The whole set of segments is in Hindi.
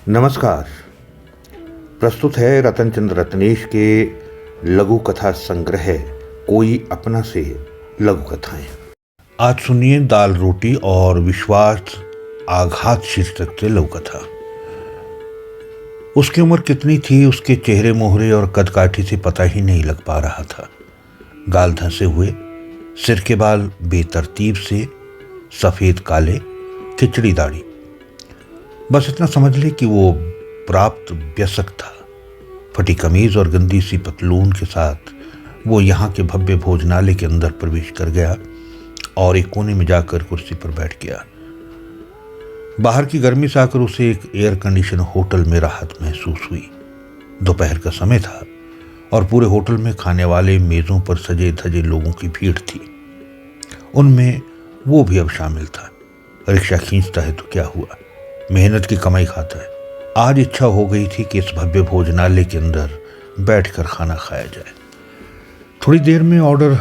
नमस्कार। प्रस्तुत है रतनचंद्र रत्नेश के लघु कथा संग्रह कोई अपना से लघु कथाएं। आज सुनिए दाल रोटी और विश्वास आघात शीर्षक से लघु कथा। उसकी उम्र कितनी थी उसके चेहरे मोहरे और कदकाठी से पता ही नहीं लग पा रहा था। गाल धंसे हुए, सिर के बाल बेतरतीब से सफेद काले, खिचड़ी दाढ़ी। बस इतना समझ ले कि वो प्राप्त व्यसक था। फटी कमीज और गंदी सी पतलून के साथ वो यहाँ के भव्य भोजनालय के अंदर प्रवेश कर गया और एक कोने में जाकर कुर्सी पर बैठ गया। बाहर की गर्मी से आकर उसे एक एयर कंडीशन होटल में राहत महसूस हुई। दोपहर का समय था और पूरे होटल में खाने वाले मेजों पर सजे धजे लोगों की भीड़ थी। उनमें वो भी अब शामिल था। रिक्शा खींचता है तो क्या हुआ, मेहनत की कमाई खाता है। आज इच्छा हो गई थी कि इस भव्य भोजनालय के अंदर बैठकर खाना खाया जाए। थोड़ी देर में ऑर्डर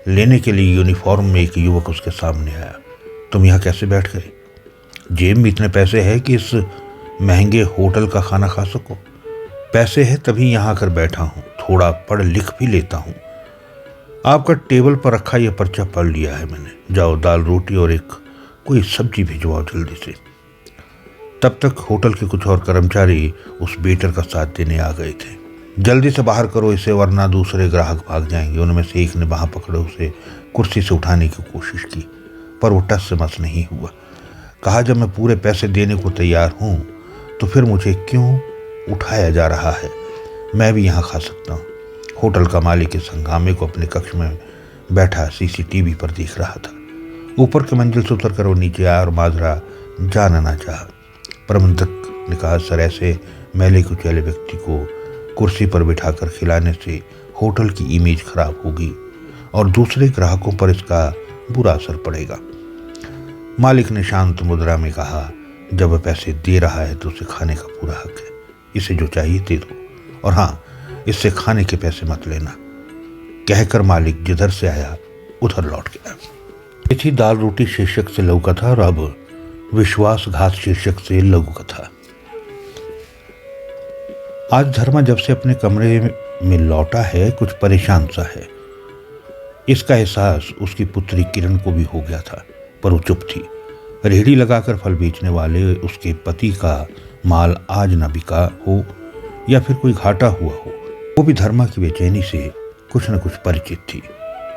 लेने के लिए यूनिफॉर्म में एक युवक उसके सामने आया। तुम यहाँ कैसे बैठ गए? जेब में इतने पैसे हैं कि इस महंगे होटल का खाना खा सको? पैसे है तभी यहाँ आकर बैठा हूँ, थोड़ा पढ़ लिख भी लेता हूँ। आपका टेबल पर रखा यह पर्चा पढ़ लिया है मैंने। जाओ दाल रोटी और एक कोई सब्जी भिजवाओ जल्दी से। तब तक होटल के कुछ और कर्मचारी उस वेटर का साथ देने आ गए थे। जल्दी से बाहर करो इसे वरना दूसरे ग्राहक भाग जाएंगे। उनमें से एक ने बाहर पकड़े उसे कुर्सी से उठाने की कोशिश की, पर वो टस से मस नहीं हुआ। कहा, जब मैं पूरे पैसे देने को तैयार हूँ तो फिर मुझे क्यों उठाया जा रहा है? मैं भी यहाँ खा सकता हूँ। होटल का मालिक इस हंगामे को अपने कक्ष में बैठा सीसीटीवी पर देख रहा था। ऊपर के मंजिल से उतर कर वो नीचे आया और माजरा जानना चाहा। प्रबंधक ने कहा, सर, ऐसे मैले कुचैले व्यक्ति को कुर्सी पर बिठाकर खिलाने से होटल की इमेज खराब होगी और दूसरे ग्राहकों पर इसका बुरा असर पड़ेगा। मालिक ने शांत मुद्रा में कहा, जब वह पैसे दे रहा है तो उसे खाने का पूरा हक है। इसे जो चाहिए दे दो, और हाँ, इससे खाने के पैसे मत लेना। कहकर मालिक जिधर से आया उधर लौट गया। ये थी दाल रोटी शीर्षक से लघु कथा और अब विश्वासघात शीर्षक से लघु कथा। आज धर्मा जब से अपने कमरे में लौटा है कुछ परेशान सा है। इसका एहसास उसकी पुत्री किरण को भी हो गया था, पर वो चुप थी। रेहड़ी लगाकर फल बेचने वाले उसके पति का माल आज न बिका हो या फिर कोई घाटा हुआ हो, वो भी धर्मा की बेचैनी से कुछ न कुछ परिचित थी।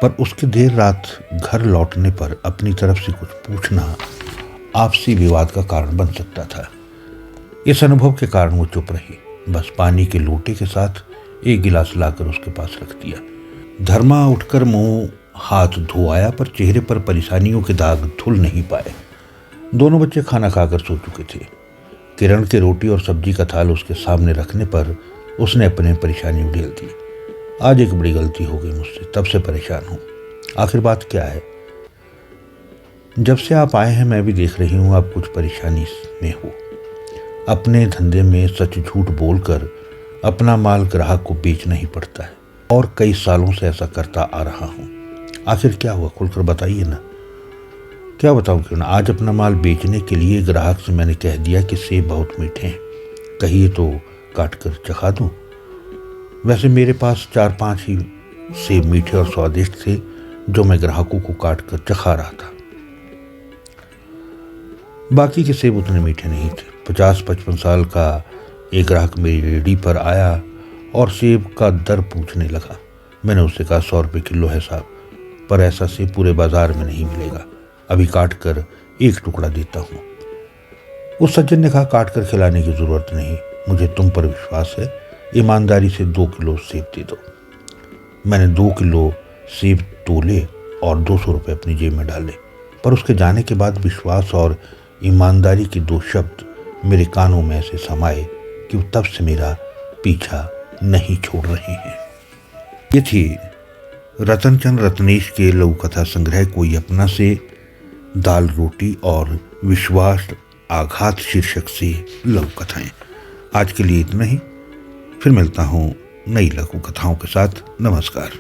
पर उसके देर रात घर लौटने पर अपनी तरफ से कुछ पूछना आपसी विवाद का कारण बन सकता था। इस अनुभव के कारण वो चुप रही। बस पानी के लोटे के साथ एक गिलास लाकर उसके पास रख दिया। धर्मा उठकर मुंह हाथ धो आया, पर चेहरे पर परेशानियों के दाग धुल नहीं पाए। दोनों बच्चे खाना खाकर सो चुके थे। किरण के रोटी और सब्जी का थाल उसके सामने रखने पर उसने अपनी परेशानी उड़ेल दी। आज एक बड़ी गलती हो गई मुझसे, तब से परेशान हूँ। आखिर बात क्या है? जब से आप आए हैं मैं भी देख रही हूँ आप कुछ परेशानी में हो। अपने धंधे में सच झूठ बोलकर अपना माल ग्राहक को बेचना ही पड़ता है और कई सालों से ऐसा करता आ रहा हूँ। आखिर क्या हुआ, खुलकर बताइए ना। क्या बताऊँ क्यों ना। आज अपना माल बेचने के लिए ग्राहक से मैंने कह दिया कि सेब बहुत मीठे हैं, कहिए तो काट कर चखा दूँ। वैसे मेरे पास 4-5 ही सेब मीठे और स्वादिष्ट थे जो मैं ग्राहकों को काट कर चखा रहा था। बाकी के सेब उतने मीठे नहीं थे। 50-55 साल का एक ग्राहक मेरी रेहड़ी पर आया और सेब का दर पूछने लगा। मैंने उससे कहा 100 रुपये किलो है साहब, पर ऐसा सेब पूरे बाजार में नहीं मिलेगा। अभी काट कर एक टुकड़ा देता हूँ। उस सज्जन ने कहा, काट कर खिलाने की ज़रूरत नहीं, मुझे तुम पर विश्वास है। ईमानदारी से 2 किलो सेब दे दो। मैंने 2 किलो सेब तोले और 200 रुपये अपनी जेब में डाले, पर उसके जाने के बाद विश्वास और ईमानदारी के 2 शब्द मेरे कानों में ऐसे समाये कि वो तब से मेरा पीछा नहीं छोड़ रहे हैं। ये थी रतनचंद्र रत्नेश के लघु कथा संग्रह कोई अपना से दाल रोटी और विश्वास आघात शीर्षक से लघु कथाएं। आज के लिए इतना ही। फिर मिलता हूँ नई लघु कथाओं के साथ। नमस्कार।